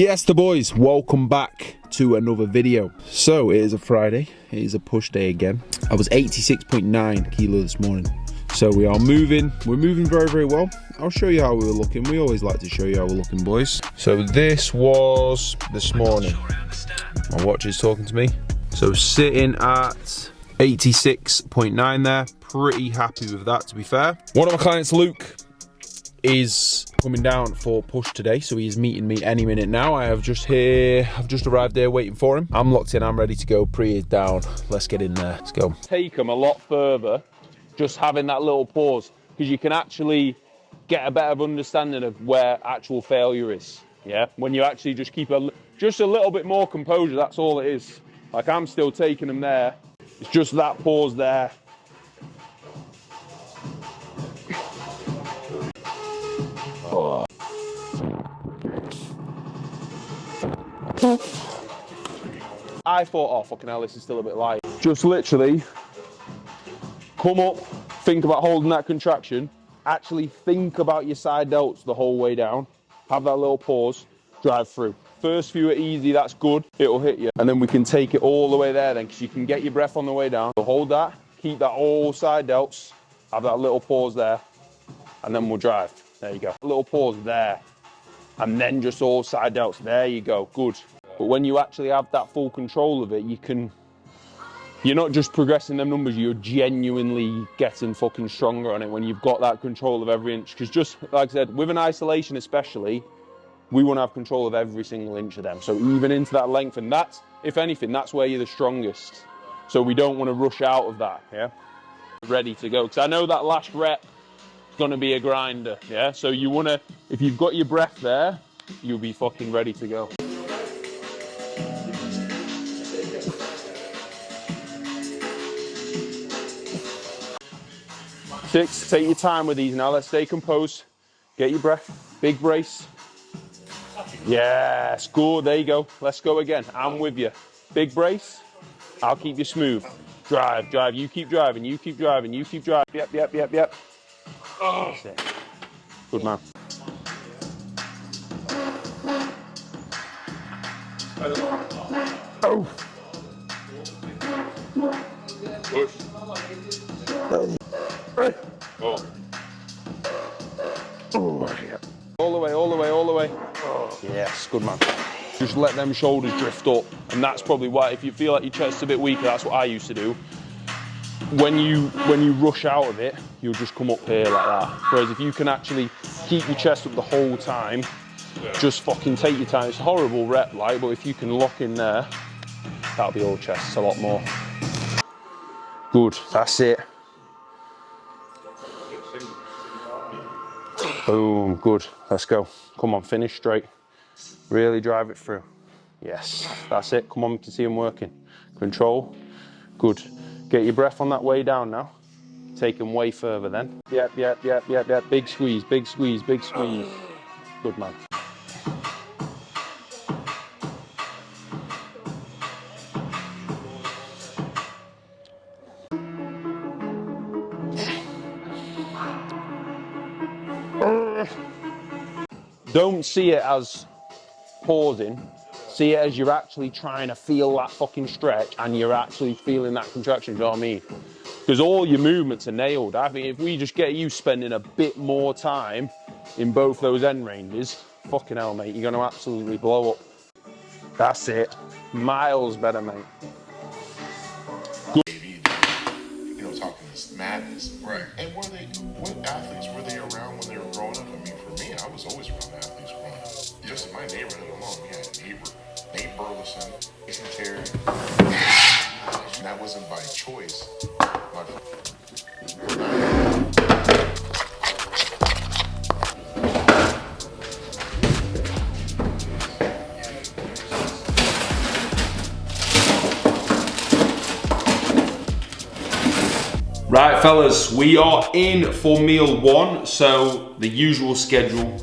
Yes, the boys, welcome back to another video. So it is a Friday, it is a push day again. I was 86.9 kilo this morning. So we're moving very, very well. I'll show you how we were looking. We always like to show you how we're looking, boys. So this was this morning. My watch is talking to me. So sitting at 86.9 there. Pretty happy with that, to be fair. One of my clients, Luke, is coming down for push today, so he is meeting me any minute now. I've just arrived there waiting for him. I'm locked in, I'm ready to go. Pre is down, let's get in there, let's go. Take them a lot further, just having that little pause, because you can actually get a better understanding of where actual failure is, yeah? When you actually just keep just a little bit more composure, that's all it is. Like, I'm still taking them there, it's just that pause there. Oh. I thought, oh fucking hell, this is still a bit light. Just literally come up, think about holding that contraction, actually think about your side delts the whole way down, have that little pause, drive through. First few are easy, that's good, it'll hit you. And then we can take it all the way there then, because you can get your breath on the way down. So hold that, keep that all side delts, have that little pause there, and then we'll drive. There you go. A little pause there. And then just all side delts. There you go. Good. But when you actually have that full control of it, you're not just progressing them numbers, you're genuinely getting fucking stronger on it when you've got that control of every inch. Because just like I said, with an isolation especially, we want to have control of every single inch of them. So even into that length, and that's, if anything, that's where you're the strongest. So we don't want to rush out of that, yeah? Ready to go. Because I know that last rep, gonna be a grinder, yeah? So you wanna, if you've got your breath there, you'll be fucking ready to go. Six, take your time with these now. Let's stay composed. Get your breath, big brace. Yes, good, there you go. Let's go again, I'm with you. Big brace, I'll keep you smooth. Drive, drive, you keep driving, you keep driving, you keep driving. Yep, yep, yep, yep. Oh. That's it. Good man. Oh. Push. Oh. Oh, yeah. All the way, all the way, all the way. Oh. Yes, good man. Just let them shoulders drift up. And that's probably why, if you feel like your chest's a bit weaker, that's what I used to do. When you rush out of it, you'll just come up here like that. Whereas if you can actually keep your chest up the whole time, just fucking take your time. It's a horrible rep, like, but if you can lock in there, that'll be all chest. It's a lot more. Good, that's it. Boom, good, let's go. Come on, finish straight. Really drive it through. Yes, that's it. Come on, we can see him working. Control, good. Get your breath on that way down now. Take them way further then. Yep, yep, yep, yep, yep. Big squeeze, big squeeze, big squeeze. Good man. Don't see it as pausing. See it as you're actually trying to feel that fucking stretch and you're actually feeling that contraction, do you know what I mean? Because all your movements are nailed. I think if we just get you spending a bit more time in both those end ranges, fucking hell, mate, you're going to absolutely blow up. That's it. Miles better, mate. Good. You know, talking this madness. Right. And what athletes were they around when they were growing up? I mean, for me, I was always around athletes growing up. Just in my neighborhood alone, we had Nate Burleson, Jason Terry. And that wasn't by choice. Right, fellas, we are in for meal one. So the usual schedule.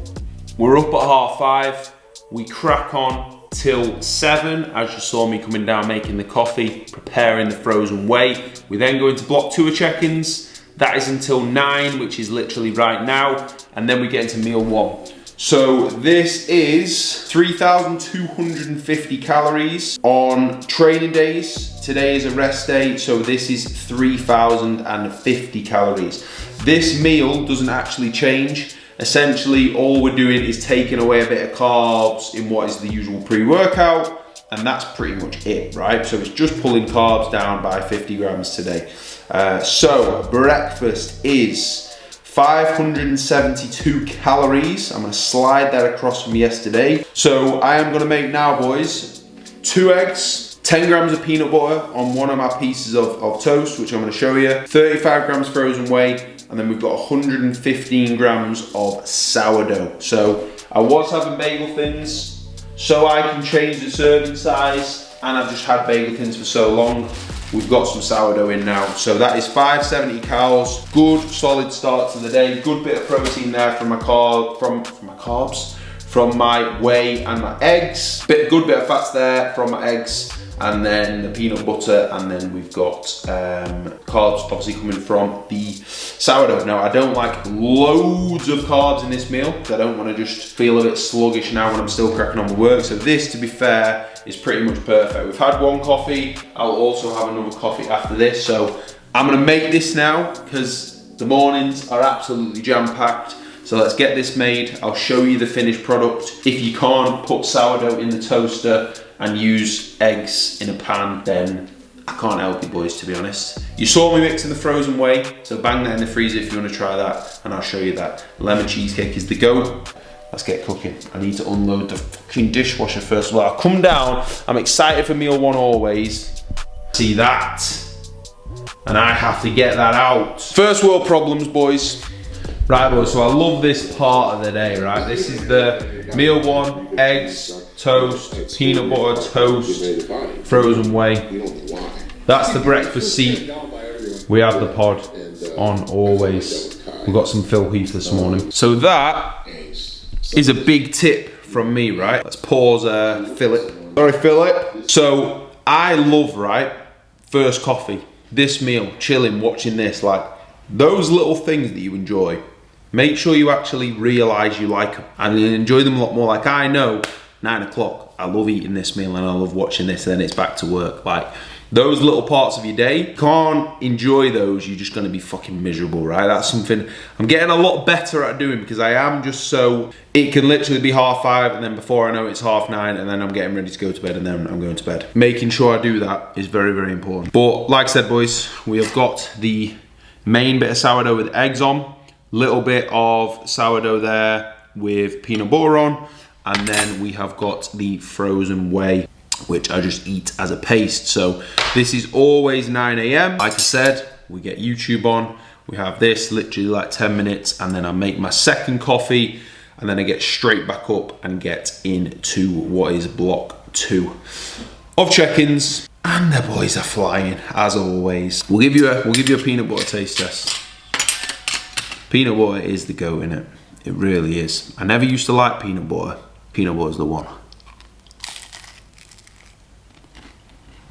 We're up at 5:30. We crack on till 7, as you saw me coming down making the coffee, preparing the frozen whey. We then go into block 2 of check-ins. That is until 9, which is literally right now. And then we get into meal 1. So this is 3,250 calories on training days. Today is a rest day, so this is 3,050 calories. This meal doesn't actually change. Essentially, all we're doing is taking away a bit of carbs in what is the usual pre-workout, and that's pretty much it, right? So it's just pulling carbs down by 50 grams today. So breakfast is 572 calories. I'm gonna slide that across from yesterday. So I am gonna make now, boys, 2 eggs, 10 grams of peanut butter on one of my pieces of toast, which I'm gonna show you, 35 grams frozen whey, and then we've got 115 grams of sourdough. So I was having bagel thins, so I can change the serving size, and I've just had bagel thins for so long. We've got some sourdough in now. So that is 570 calories. Good solid start to the day. Good bit of protein there from my carbs, from my whey and my eggs. Good bit of fats there from my eggs, and then the peanut butter, and then we've got carbs obviously coming from the sourdough. Now I don't like loads of carbs in this meal because I don't want to just feel a bit sluggish now when I'm still cracking on with work. So this, to be fair, is pretty much perfect. We've had one coffee. I'll also have another coffee after this. So I'm gonna make this now because the mornings are absolutely jam-packed. So let's get this made. I'll show you the finished product. If you can't put sourdough in the toaster and use eggs in a pan, then I can't help you, boys, to be honest. You saw me mixing the frozen whey, so bang that in the freezer if you want to try that, and I'll show you that. Lemon cheesecake is the go. Let's get cooking. I need to unload the fucking dishwasher first of all. I'll come down. I'm excited for meal one always. See that? And I have to get that out. First world problems, boys. Right, boys, so I love this part of the day, right? This is the meal one, eggs, toast, peanut butter, toast, frozen whey. That's the breakfast seat. We have the pod on always. We've got some Phil Heath this morning. So that is a big tip from me, right? Let's pause Philip. Sorry, Philip. So I love, right, first coffee, this meal, chilling, watching this, like those little things that you enjoy. Make sure you actually realise you like them and enjoy them a lot more. Like I know, 9 o'clock, I love eating this meal and I love watching this, and then it's back to work. Like those little parts of your day, can't enjoy those, you're just gonna be fucking miserable, right? That's something I'm getting a lot better at doing because I am just so, it can literally be 5:30 and then before I know it's 9:30 and then I'm getting ready to go to bed and then I'm going to bed. Making sure I do that is very, very important. But like I said, boys, we have got the main bit of sourdough with eggs on, little bit of sourdough there with peanut butter on, and then we have got the frozen whey, which I just eat as a paste. So this is always 9 AM. Like I said, we get YouTube on, we have this literally like 10 minutes, and then I make my second coffee, and then I get straight back up and get into what is block 2 of check-ins. And the boys are flying, as always. We'll give you a peanut butter taste test. Peanut butter is the goat, innit? It really is. I never used to like peanut butter. Peanut butter's the one.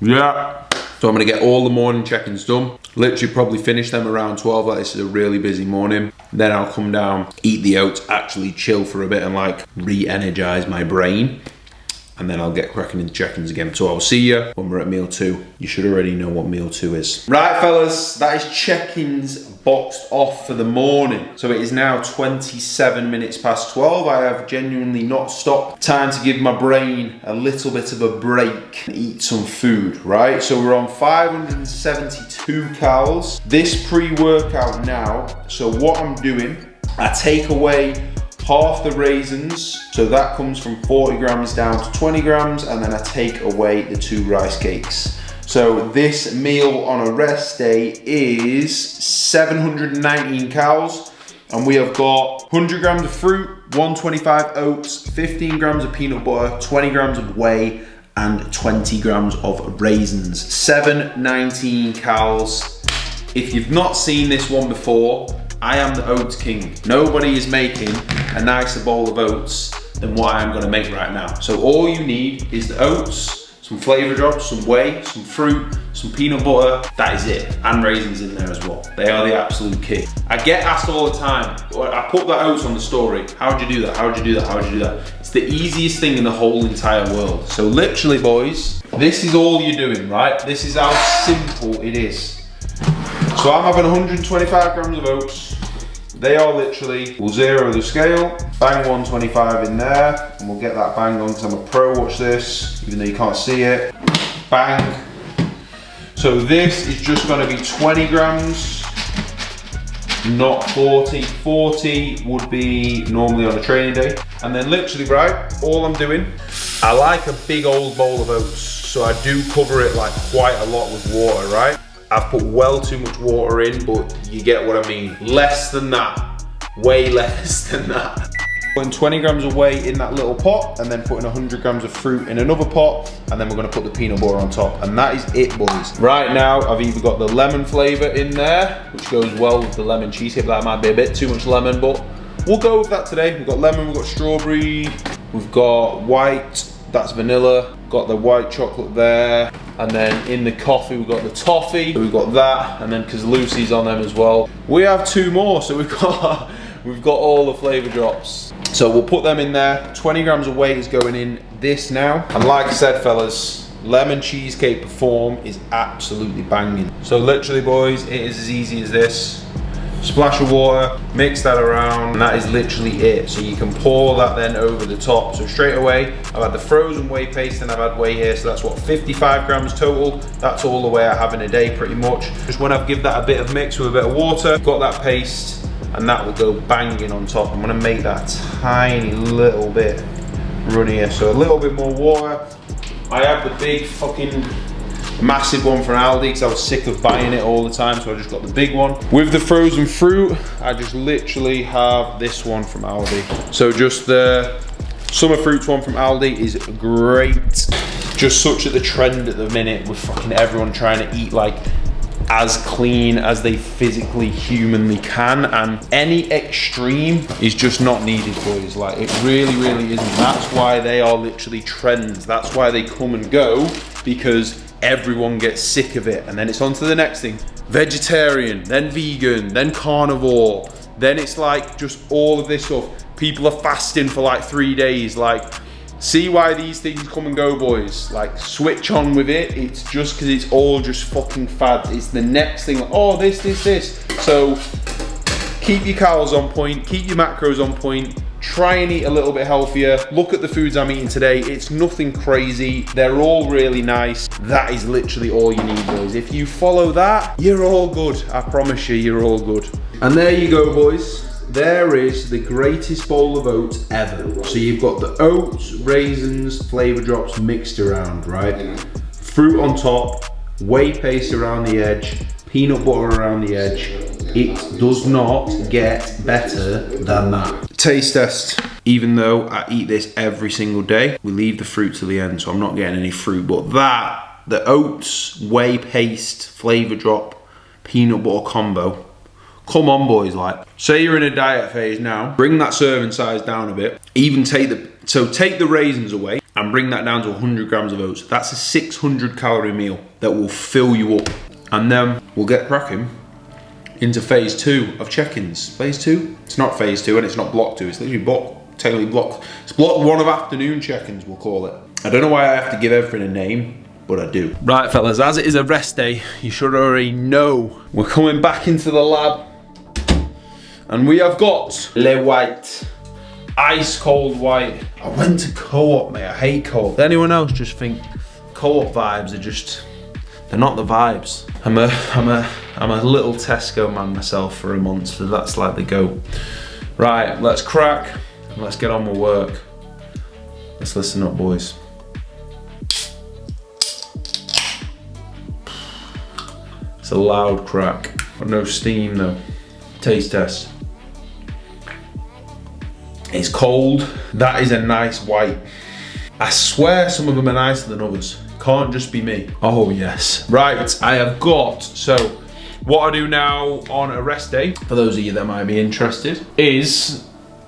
Yeah. So I'm gonna get all the morning check-ins done. Literally probably finish them around 12, like this is a really busy morning. Then I'll come down, eat the oats, actually chill for a bit and like re-energize my brain. And then I'll get cracking into check-ins again. So I'll see you when we're at meal 2. You should already know what meal 2 is. Right, fellas, that is check-ins boxed off for the morning. So it is now 27 minutes past 12. I have genuinely not stopped. Time to give my brain a little bit of a break and eat some food, right? So we're on 572 calories. This pre-workout now, so what I'm doing, I take away half the raisins, so that comes from 40 grams down to 20 grams, and then I take away the 2 rice cakes. So this meal on a rest day is 719 calories, and we have got 100 grams of fruit, 125 oats, 15 grams of peanut butter, 20 grams of whey, and 20 grams of raisins. 719 calories. If you've not seen this one before, I am the oats king. Nobody is making a nicer bowl of oats than what I'm gonna make right now. So all you need is the oats, some flavour drops, some whey, some fruit, some peanut butter. That is it. And raisins in there as well. They are the absolute key. I get asked all the time, I put that oats on the story. How'd you do that? How'd you do that? How'd you do that? It's the easiest thing in the whole entire world. So literally, boys, this is all you're doing, right? This is how simple it is. So I'm having 125 grams of oats. They are literally, we'll zero the scale, bang 125 in there, and we'll get that bang on because I'm a pro, watch this, even though you can't see it. Bang. So this is just gonna be 20 grams, not 40. 40 would be normally on a training day. And then literally, right, all I'm doing, I like a big old bowl of oats, so I do cover it like quite a lot with water, right? I've put well too much water in, but you get what I mean. Less than that, way less than that. Putting 20 grams of whey in that little pot, and then putting 100 grams of fruit in another pot, and then we're gonna put the peanut butter on top, and that is it, boys. Right now, I've either got the lemon flavor in there, which goes well with the lemon cheesecake, but that might be a bit too much lemon, but we'll go with that today. We've got lemon, we've got strawberry, we've got white, that's vanilla, got the white chocolate there, and then in the coffee we've got the toffee, so we've got that, and then because Lucy's on them as well, we have two more, so we've got all the flavor drops. So we'll put them in there. 20 grams of whey is going in this now, and like I said, fellas, lemon cheesecake Perform is absolutely banging. So literally, boys, it is as easy as this. Splash of water, mix that around, and that is literally it. So you can pour that then over the top. So straight away, I've had the frozen whey paste and I've had whey here, so that's what, 55 grams total. That's all the way I have in a day pretty much. Just when I've give that a bit of mix with a bit of water, got that paste, and that will go banging on top. I'm gonna make that tiny little bit runnier, so a little bit more water. I have the big fucking massive one from Aldi because I was sick of buying it all the time, so I just got the big one. With the frozen fruit, I just literally have this one from Aldi. So just the summer fruits one from Aldi is great. Just such at the trend at the minute with fucking everyone trying to eat like as clean as they physically humanly can, and any extreme is just not needed, boys. Like, it really isn't. That's why they are literally trends. That's why they come and go, because everyone gets sick of it, and then it's on to the next thing. Vegetarian, then vegan, then carnivore, then it's like just all of this stuff. People are fasting for like 3 days. Like, see why these things come and go, boys. Like, switch on with it. It's just because it's all just fucking fads. It's the next thing, like, oh, this. So keep your calories on point, keep your macros on point, try and eat a little bit healthier. Look at the foods I'm eating today. It's nothing crazy. They're all really nice. That is literally all you need, boys. If you follow that, you're all good. I promise you, you're all good. And there you go, boys. There is the greatest bowl of oats ever. So you've got the oats, raisins, flavor drops mixed around, right? Fruit on top, whey paste around the edge, peanut butter around the edge. It does not get better than that. Taste test. Even though I eat this every single day, we leave the fruit to the end, so I'm not getting any fruit. But that, the oats, whey paste, flavor drop, peanut butter combo. Come on, boys, like, say you're in a diet phase now, bring that serving size down a bit. Even take the raisins away and bring that down to 100 grams of oats. That's a 600 calorie meal that will fill you up. And then we'll get cracking into phase 2 of check-ins. Phase 2? It's not phase 2 and it's not block 2, it's literally technically block. It's block 1 of afternoon check-ins, we'll call it. I don't know why I have to give everything a name, but I do. Right, fellas, as it is a rest day, you should already know we're coming back into the lab. And we have got Le White, ice cold white. I went to Co-op, mate. I hate Co-op. Does anyone else just think Co-op vibes are just, they're not the vibes? I'm a little Tesco man myself for a month, so that's like the go. Right, let's crack and let's get on with work. Let's listen up, boys. It's a loud crack. Got no steam though. Taste test. It's cold. That is a nice white. I swear some of them are nicer than others. Can't just be me. Oh yes. Right, I have got, so what I do now on a rest day, for those of you that might be interested, is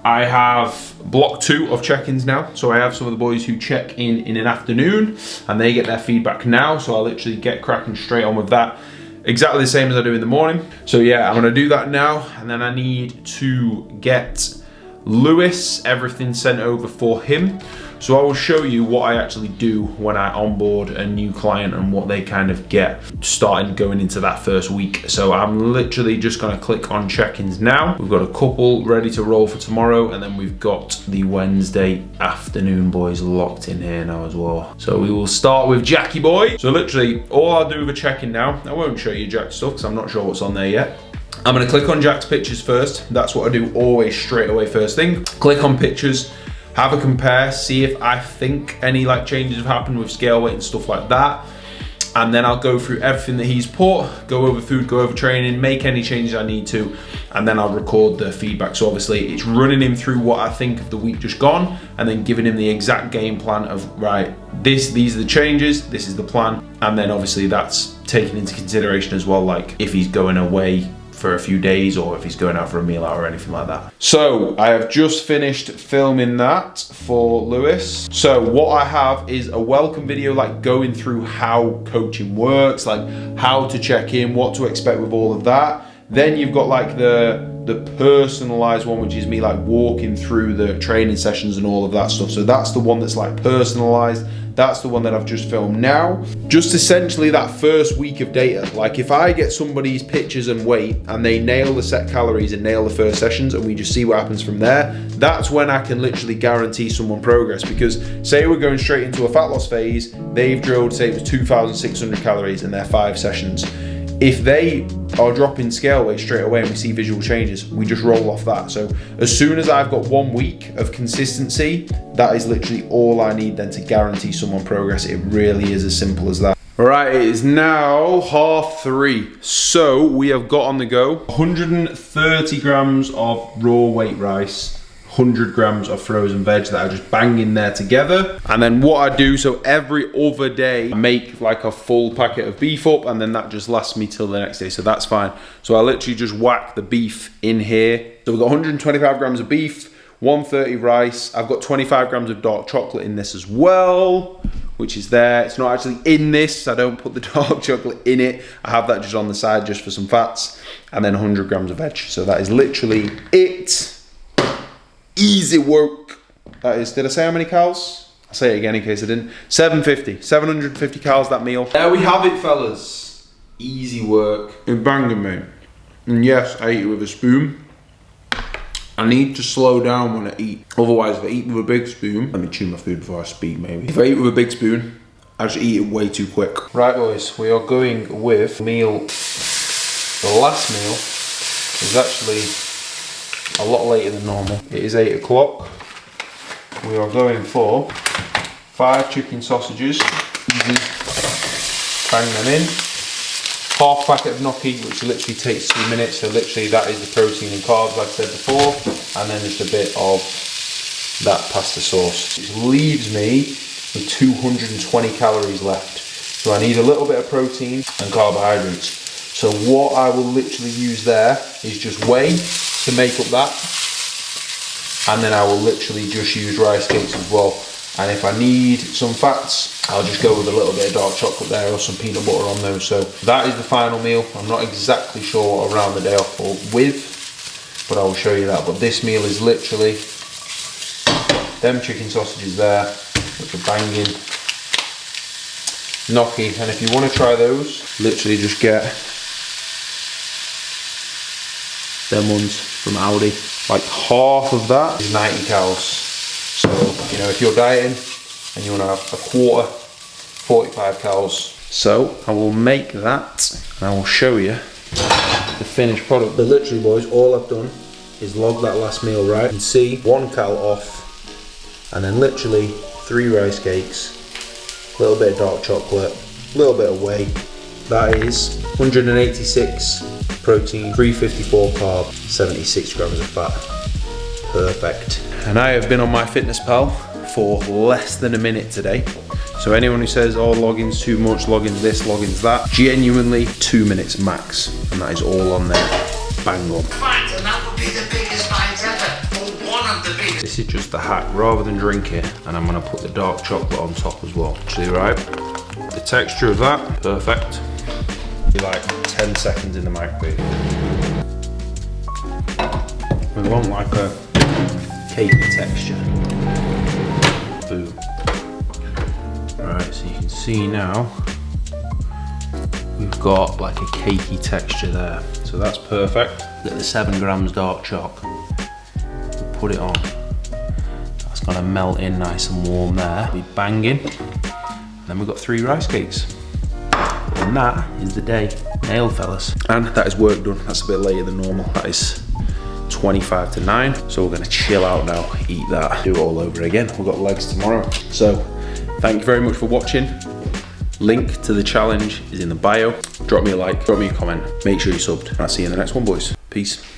I have block 2 of check-ins now. So I have some of the boys who check in an afternoon and they get their feedback now. So I literally get cracking straight on with that. Exactly the same as I do in the morning. So yeah, I'm gonna do that now. And then I need to get Lewis everything sent over for him. So I will show you what I actually do when I onboard a new client and what they kind of get starting going into that first week. So I'm literally just gonna click on check-ins now. We've got a couple ready to roll for tomorrow, and then we've got the Wednesday afternoon boys locked in here now as well. So we will start with Jackie boy. So literally all I'll do with a check-in now, I won't show you Jack's stuff because I'm not sure what's on there yet. I'm gonna click on Jack's pictures first. That's what I do always straight away first thing. Click on pictures, have a compare, see if I think any like changes have happened with scale weight and stuff like that. And then I'll go through everything that he's put, go over food, go over training, make any changes I need to, and then I'll record the feedback. So obviously it's running him through what I think of the week just gone, and then giving him the exact game plan of, right, these are the changes, this is the plan. And then obviously that's taken into consideration as well, like if he's going away for a few days or if he's going out for a meal out or anything like that. So I have just finished filming that for Lewis. So what I have is a welcome video, like going through how coaching works, like how to check in, what to expect with all of that. Then you've got like the personalized one, which is me like walking through the training sessions and all of that stuff. So that's the one that's like personalized. That's the one that I've just filmed now. Just essentially that first week of data. Like if I get somebody's pictures and weight and they nail the set calories and nail the first sessions and we just see what happens from there, that's when I can literally guarantee someone progress. Because say we're going straight into a fat loss phase, they've drilled, say it was 2,600 calories in their 5 sessions. If they are dropping scale weight straight away and we see visual changes, we just roll off that. So as soon as I've got 1 week of consistency, that is literally all I need then to guarantee someone progress. It really is as simple as that. All right, it is now 3:30. So we have got on the go 130 grams of raw weight rice, 100 grams of frozen veg that I just bang in there together. And then what I do, so every other day I make like a full packet of beef up, and then that just lasts me till the next day, so that's fine. So I literally just whack the beef in here. So we've got 125 grams of beef, 130 rice. I've got 25 grams of dark chocolate in this as well, which is there. It's not actually in this. I don't put the dark chocolate in it. I have that just on the side just for some fats. And then 100 grams of veg. So that is literally it. Easy work. That is, did I say how many calories? I'll say it again in case I didn't. 750 calories that meal. There we have it, fellas. Easy work. It's banging, mate. And yes, I eat it with a spoon. I need to slow down when I eat. Otherwise, if I eat with a big spoon, let me chew my food before I speak maybe. If I eat with a big spoon, I just eat it way too quick. Right boys, we are going with meal. The last meal is actually a lot later than normal. It is 8 o'clock. We are going for 5 chicken sausages. Easy. Bang them in. Half packet of gnocchi, which literally takes 2 minutes. So literally that is the protein and carbs like I said before. And then just a bit of that pasta sauce. Which leaves me with 220 calories left. So I need a little bit of protein and carbohydrates. So what I will literally use there is just whey to make up that, and then I will literally just use rice cakes as well. And if I need some fats, I'll just go with a little bit of dark chocolate there or some peanut butter on those. So that is the final meal. I'm not exactly sure what around the day off or with, but I will show you that. But this meal is literally them chicken sausages there, which are banging, gnocchi, and if you want to try those, literally just get them ones from Aldi. Like half of that is 90 calories. So, you know, if you're dieting and you want to have a quarter, 45 calories. So I will make that and I will show you the finished product. But literally boys, all I've done is log that last meal, right? You can see 1 cal off, and then literally 3 rice cakes, a little bit of dark chocolate, a little bit of whey. That is 186 protein, 354 carb, 76 grams of fat. Perfect. And I have been on MyFitnessPal for less than a minute today. So anyone who says, oh, logging's too much, logging's this, logging's that, genuinely 2 minutes max. And that is all on there. Bang on. Fight, and that would be the biggest fight ever, or one of This is just the hack. Rather than drink it, and I'm gonna put the dark chocolate on top as well. See, right? The texture of that, perfect. Be like 10 seconds in the microwave. We want like a cakey texture. Boom. Alright, so you can see now we've got like a cakey texture there. So that's perfect. Get the 7 grams dark choc. We'll put it on. That's gonna melt in nice and warm there. Be banging. And then we've got 3 rice cakes. And that is the day. Nailed, fellas. And that is work done. That's a bit later than normal. That is 25 to 9. So we're gonna chill out now, eat that, do it all over again. We've got legs tomorrow. So thank you very much for watching. Link to the challenge is in the bio. Drop me a like, drop me a comment. Make sure you're subbed. And I'll see you in the next one, boys. Peace.